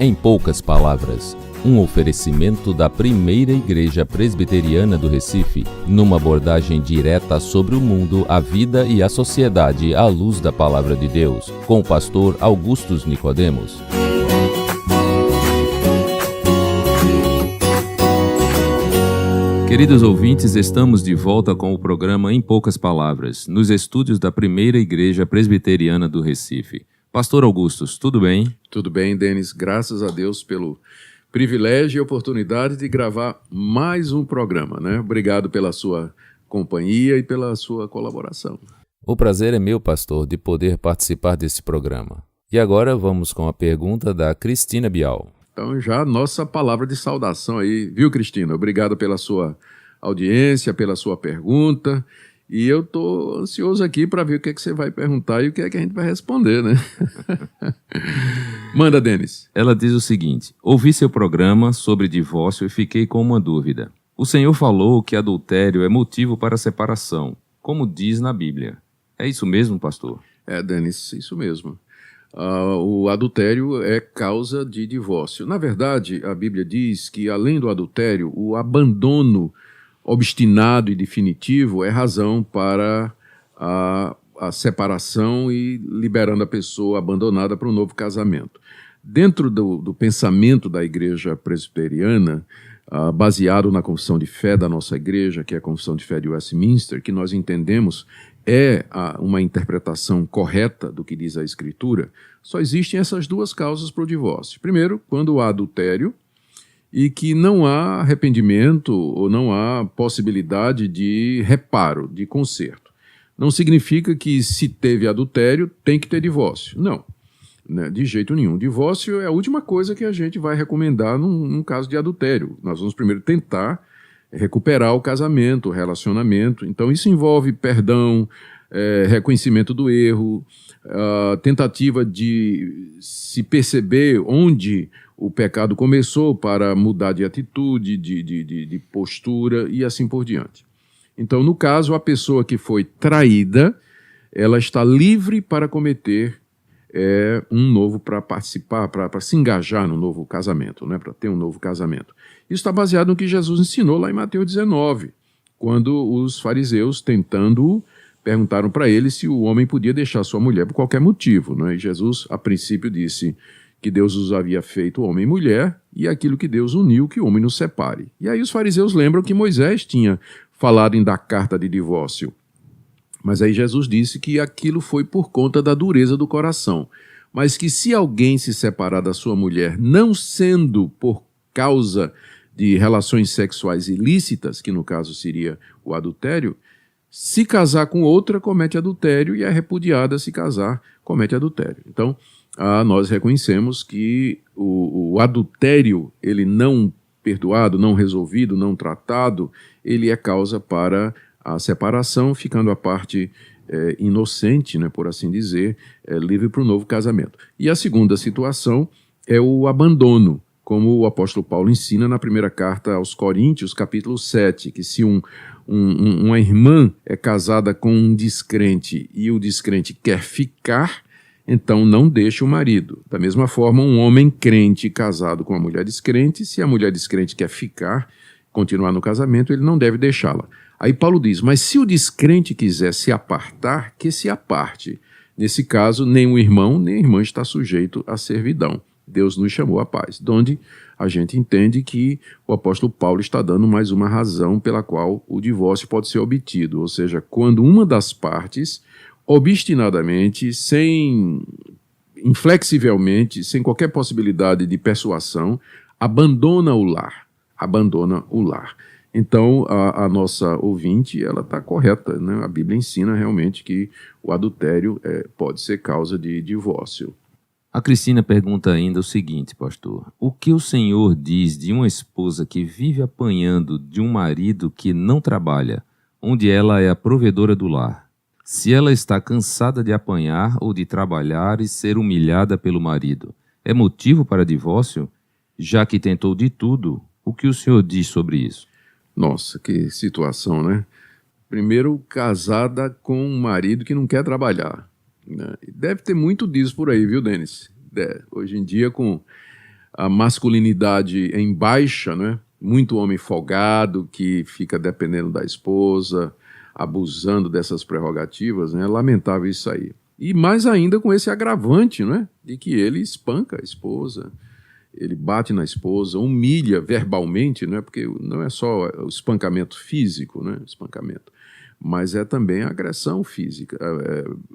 Em poucas palavras, um oferecimento da Primeira Igreja Presbiteriana do Recife, numa abordagem direta sobre o mundo, a vida e a sociedade à luz da Palavra de Deus, com o pastor Augustus Nicodemos. Queridos ouvintes, estamos de volta com o programa Em Poucas Palavras, nos estúdios da Primeira Igreja Presbiteriana do Recife. Pastor Augustus, tudo bem? Tudo bem, Denis. Graças a Deus pelo privilégio e oportunidade de gravar mais um programa, né? Obrigado pela sua companhia e pela sua colaboração. O prazer é meu, pastor, de poder participar desse programa. E agora vamos com a pergunta da Cristina Bial. Então já nossa palavra de saudação aí, viu, Cristina? Obrigado pela sua audiência, pela sua pergunta. E eu estou ansioso aqui para ver o que é que você vai perguntar e o que é que a gente vai responder, né? Manda, Denis. Ela diz o seguinte: ouvi seu programa sobre divórcio e fiquei com uma dúvida. O Senhor falou que adultério é motivo para separação, como diz na Bíblia. É isso mesmo, pastor? É, Denis, isso mesmo. O adultério é causa de divórcio. Na verdade, a Bíblia diz que, além do adultério, o abandono obstinado e definitivo é razão para a separação e liberando a pessoa abandonada para um novo casamento. Dentro do pensamento da Igreja Presbiteriana, baseado na confissão de fé da nossa igreja, que é a confissão de fé de Westminster, que nós entendemos uma interpretação correta do que diz a Escritura, só existem essas duas causas para o divórcio. Primeiro, quando há adultério e que não há arrependimento ou não há possibilidade de reparo, de conserto. Não significa que se teve adultério tem que ter divórcio. Não, né? De jeito nenhum. Divórcio é a última coisa que a gente vai recomendar num caso de adultério. Nós vamos primeiro tentar recuperar o casamento, o relacionamento. Então isso envolve perdão, reconhecimento do erro, tentativa de se perceber onde o pecado começou para mudar de atitude, de postura e assim por diante. Então, no caso, a pessoa que foi traída, ela está livre para cometer um novo, para participar, para se engajar no novo casamento, né? Para ter um novo casamento. Isso está baseado no que Jesus ensinou lá em Mateus 19, quando os fariseus, tentando, perguntaram para ele se o homem podia deixar sua mulher por qualquer motivo, né? E Jesus, a princípio, disse que Deus os havia feito homem e mulher, e aquilo que Deus uniu, que o homem nos separe. E aí os fariseus lembram que Moisés tinha falado em dar carta de divórcio. Mas aí Jesus disse que aquilo foi por conta da dureza do coração. Mas que se alguém se separar da sua mulher, não sendo por causa de relações sexuais ilícitas, que no caso seria o adultério, se casar com outra, comete adultério, e é repudiada se casar, comete adultério. Então, nós reconhecemos que o adultério, ele não perdoado, não resolvido, não tratado, ele é causa para a separação, ficando a parte inocente, né, por assim dizer, livre para o novo casamento. E a segunda situação é o abandono, como o apóstolo Paulo ensina na primeira carta aos Coríntios, capítulo 7, que se uma irmã é casada com um descrente e o descrente quer ficar, então não deixe o marido. Da mesma forma, um homem crente casado com uma mulher descrente, se a mulher descrente quer ficar, continuar no casamento, ele não deve deixá-la. Aí Paulo diz, mas se o descrente quiser se apartar, que se aparte. Nesse caso, nem o irmão, nem a irmã está sujeito à servidão. Deus nos chamou à paz, donde a gente entende que o apóstolo Paulo está dando mais uma razão pela qual o divórcio pode ser obtido, ou seja, quando uma das partes obstinadamente, inflexivelmente, sem qualquer possibilidade de persuasão, abandona o lar. Então, a nossa ouvinte, ela está correta, né? A Bíblia ensina realmente que o adultério pode ser causa de divórcio. A Cristina pergunta ainda o seguinte, pastor: o que o senhor diz de uma esposa que vive apanhando de um marido que não trabalha, onde ela é a provedora do lar? Se ela está cansada de apanhar ou de trabalhar e ser humilhada pelo marido, é motivo para divórcio? Já que tentou de tudo, o que o senhor diz sobre isso? Nossa, que situação, né? Primeiro, casada com um marido que não quer trabalhar, né? Deve ter muito disso por aí, viu, Denis? Hoje em dia, com a masculinidade em baixa, né? Muito homem folgado que fica dependendo da esposa, abusando dessas prerrogativas, né? É lamentável isso aí. E mais ainda com esse agravante, né? De que ele espanca a esposa, ele bate na esposa, humilha verbalmente, né? Porque não é só o espancamento físico, né? Espancamento, mas é também a agressão física,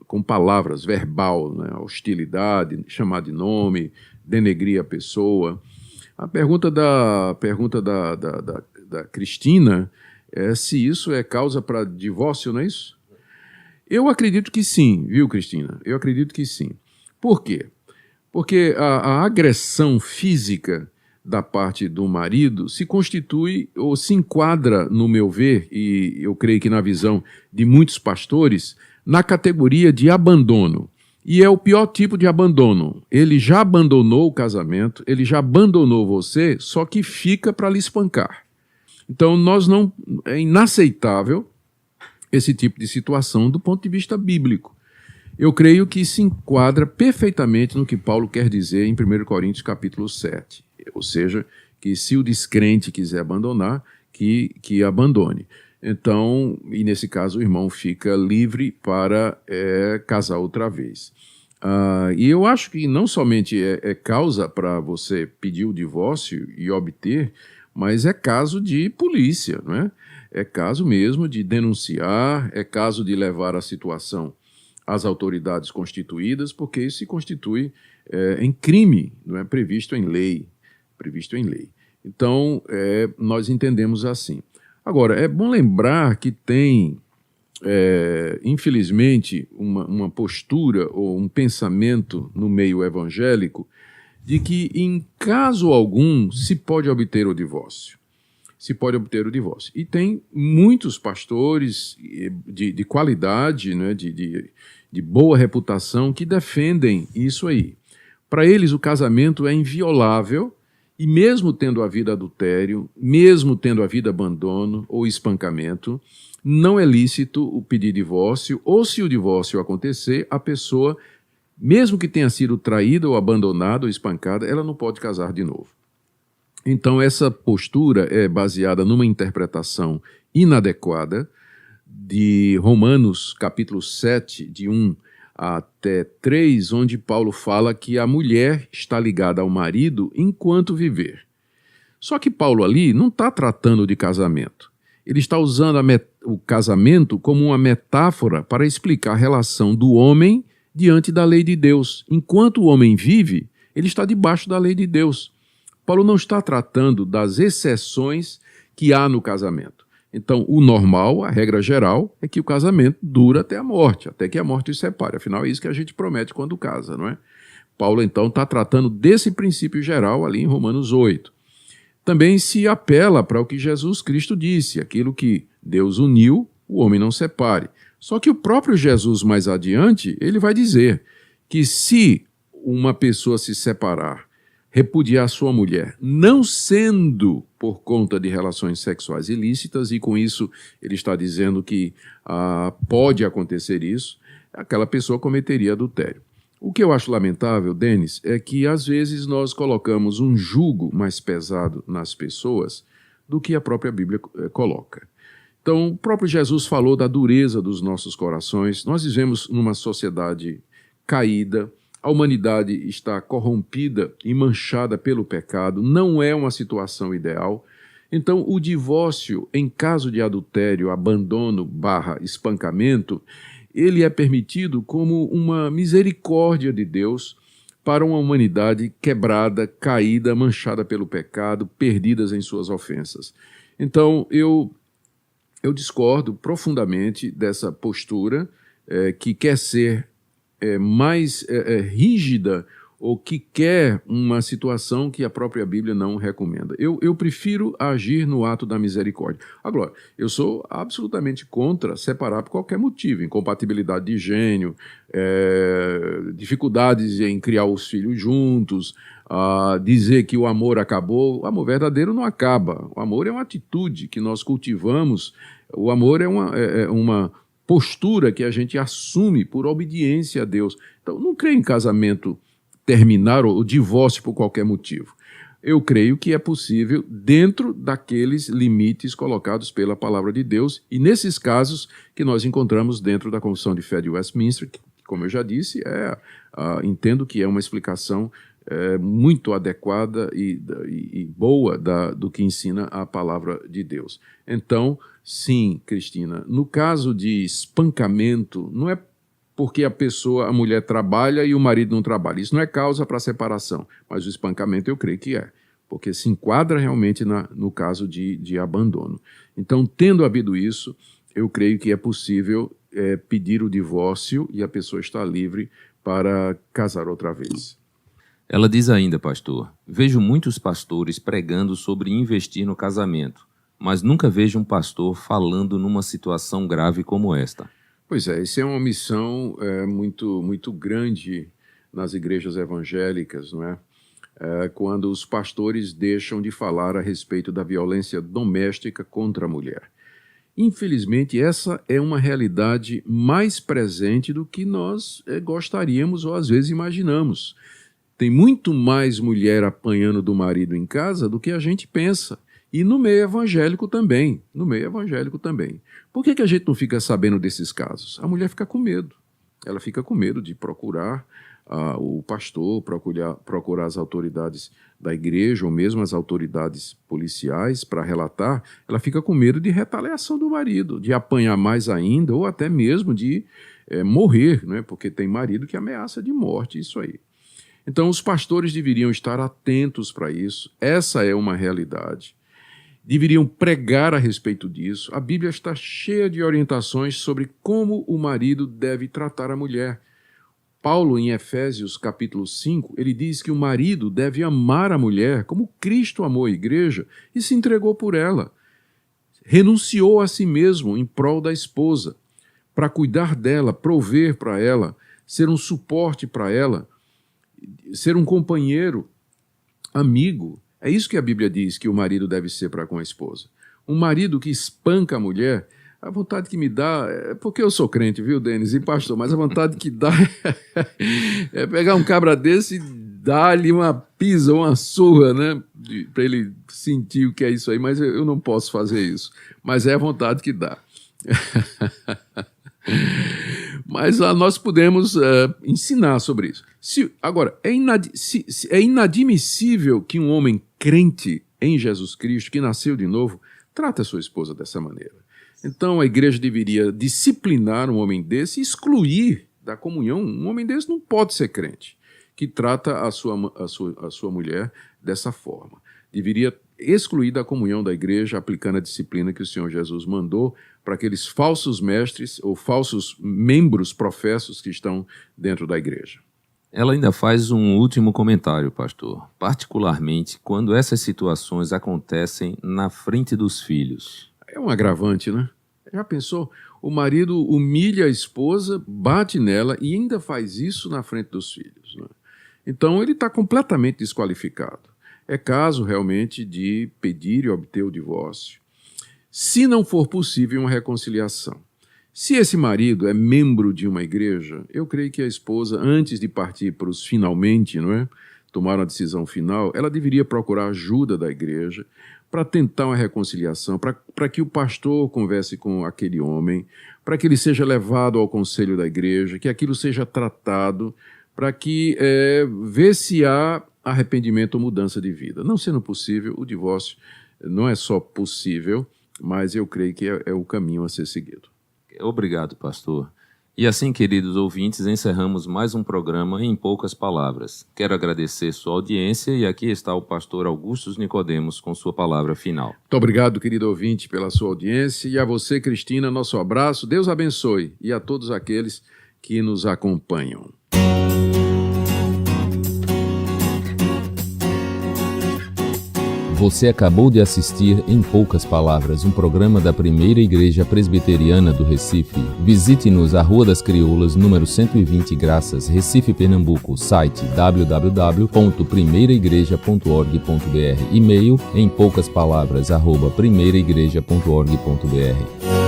com palavras, verbal, né? Hostilidade, chamar de nome, denegrir a pessoa. A pergunta da Cristina é se isso é causa para divórcio, não é isso? Eu acredito que sim, viu, Cristina? Eu acredito que sim. Por quê? Porque a agressão física da parte do marido se constitui ou se enquadra, no meu ver, e eu creio que na visão de muitos pastores, na categoria de abandono. E é o pior tipo de abandono. Ele já abandonou o casamento, ele já abandonou você, só que fica para lhe espancar. Então, é inaceitável esse tipo de situação do ponto de vista bíblico. Eu creio que se enquadra perfeitamente no que Paulo quer dizer em 1 Coríntios capítulo 7. Ou seja, que se o descrente quiser abandonar, que abandone. Então, e nesse caso o irmão fica livre para casar outra vez. E eu acho que não somente é causa para você pedir o divórcio e obter, mas é caso de polícia, não é? É caso mesmo de denunciar, é caso de levar a situação às autoridades constituídas, porque isso se constitui em crime, não é? Previsto em lei. Então, nós entendemos assim. Agora, é bom lembrar que tem, infelizmente, uma postura ou um pensamento no meio evangélico de que, em caso algum, se pode obter o divórcio. E tem muitos pastores de qualidade, né, de boa reputação, que defendem isso aí. Para eles, o casamento é inviolável, e mesmo tendo havido adultério, mesmo tendo havido abandono ou espancamento, não é lícito o pedir divórcio, ou se o divórcio acontecer, a pessoa, mesmo que tenha sido traída ou abandonada ou espancada, ela não pode casar de novo. Então, essa postura é baseada numa interpretação inadequada de Romanos, capítulo 7, de 1 até 3, onde Paulo fala que a mulher está ligada ao marido enquanto viver. Só que Paulo ali não está tratando de casamento. Ele está usando o casamento como uma metáfora para explicar a relação do homem diante da lei de Deus. Enquanto o homem vive, ele está debaixo da lei de Deus. Paulo não está tratando das exceções que há no casamento. Então, o normal, a regra geral, é que o casamento dura até a morte, até que a morte os separe. Afinal, é isso que a gente promete quando casa, não é? Paulo, então, está tratando desse princípio geral ali em Romanos 8. Também se apela para o que Jesus Cristo disse, aquilo que Deus uniu, o homem não separe. Só que o próprio Jesus, mais adiante, ele vai dizer que se uma pessoa se separar, repudiar sua mulher, não sendo por conta de relações sexuais ilícitas, e com isso ele está dizendo que pode acontecer isso, aquela pessoa cometeria adultério. O que eu acho lamentável, Denis, é que às vezes nós colocamos um jugo mais pesado nas pessoas do que a própria Bíblia coloca. Então, o próprio Jesus falou da dureza dos nossos corações. Nós vivemos numa sociedade caída, a humanidade está corrompida e manchada pelo pecado, não é uma situação ideal. Então, o divórcio, em caso de adultério, abandono / espancamento, ele é permitido como uma misericórdia de Deus para uma humanidade quebrada, caída, manchada pelo pecado, perdidas em suas ofensas. Então, eu discordo profundamente dessa postura que quer ser mais rígida ou que quer uma situação que a própria Bíblia não recomenda. Eu prefiro agir no ato da misericórdia. Agora, eu sou absolutamente contra separar por qualquer motivo, incompatibilidade de gênio, dificuldades em criar os filhos juntos, dizer que o amor acabou. O amor verdadeiro não acaba. O amor é uma atitude que nós cultivamos. O amor é uma postura que a gente assume por obediência a Deus. Então, não creio em casamento terminar ou divórcio por qualquer motivo. eu creio que é possível dentro daqueles limites colocados pela palavra de Deus, e nesses casos que nós encontramos dentro da Confissão de Fé de Westminster, que, como eu já disse, entendo que é uma explicação muito adequada e boa do que ensina a palavra de Deus. Então, sim, Cristina, no caso de espancamento, não é porque a mulher trabalha e o marido não trabalha. Isso não é causa para separação, mas o espancamento eu creio que é, porque se enquadra realmente no caso de abandono. Então, tendo havido isso, eu creio que é possível pedir o divórcio e a pessoa está livre para casar outra vez. Ela diz ainda, pastor, vejo muitos pastores pregando sobre investir no casamento, mas nunca vejo um pastor falando numa situação grave como esta. Pois é, isso é uma missão muito, muito grande nas igrejas evangélicas, não é? Quando os pastores deixam de falar a respeito da violência doméstica contra a mulher. Infelizmente, essa é uma realidade mais presente do que nós gostaríamos ou às vezes imaginamos. Tem muito mais mulher apanhando do marido em casa do que a gente pensa. E no meio evangélico também. Por que a gente não fica sabendo desses casos? A mulher fica com medo. Ela fica com medo de procurar o pastor, procurar as autoridades da igreja ou mesmo as autoridades policiais para relatar. Ela fica com medo de retaliação do marido, de apanhar mais ainda ou até mesmo de morrer, né? Porque tem marido que ameaça de morte, isso aí. Então, os pastores deveriam estar atentos para isso. Essa é uma realidade. Deveriam pregar a respeito disso. A Bíblia está cheia de orientações sobre como o marido deve tratar a mulher. Paulo, em Efésios capítulo 5, ele diz que o marido deve amar a mulher como Cristo amou a igreja e se entregou por ela. Renunciou a si mesmo em prol da esposa, para cuidar dela, prover para ela, ser um suporte para ela, ser um companheiro, amigo. É isso que a Bíblia diz que o marido deve ser para com a esposa. Um marido que espanca a mulher, a vontade que me dá, porque eu sou crente, viu, Denis e pastor, mas a vontade que dá é pegar um cabra desse e dar-lhe uma pisa, uma surra, né, para ele sentir o que é isso aí, mas eu não posso fazer isso. Mas é a vontade que dá. Mas nós podemos ensinar sobre isso. Agora, é inadmissível que um homem crente em Jesus Cristo, que nasceu de novo, trate a sua esposa dessa maneira. Então a igreja deveria disciplinar um homem desse e excluir da comunhão. Um homem desse não pode ser crente, que trata a sua mulher dessa forma. Deveria excluir da comunhão da igreja, aplicando a disciplina que o Senhor Jesus mandou para aqueles falsos mestres ou falsos membros professos que estão dentro da igreja. Ela ainda faz um último comentário, pastor, particularmente quando essas situações acontecem na frente dos filhos. É um agravante, né? Já pensou? O marido humilha a esposa, bate nela e ainda faz isso na frente dos filhos, né? Então ele está completamente desqualificado. É caso realmente de pedir e obter o divórcio. Se não for possível uma reconciliação. Se esse marido é membro de uma igreja, eu creio que a esposa, antes de partir para os finalmente, não é? Tomar uma decisão final, ela deveria procurar ajuda da igreja para tentar uma reconciliação, para que o pastor converse com aquele homem, para que ele seja levado ao conselho da igreja, que aquilo seja tratado, para que vê se há arrependimento ou mudança de vida. Não sendo possível, o divórcio não é só possível, mas eu creio que é o caminho a ser seguido. Obrigado, pastor. E assim, queridos ouvintes, encerramos mais um programa em poucas palavras. Quero agradecer sua audiência e aqui está o pastor Augustus Nicodemos com sua palavra final. Muito obrigado, querido ouvinte, pela sua audiência e a você, Cristina, nosso abraço. Deus abençoe e a todos aqueles que nos acompanham. Você acabou de assistir Em Poucas Palavras, um programa da Primeira Igreja Presbiteriana do Recife. Visite-nos à Rua das Crioulas, número 120 Graças, Recife, Pernambuco. Site www.primeiraigreja.org.br. E-mail empoucaspalavras@primeiraigreja.org.br.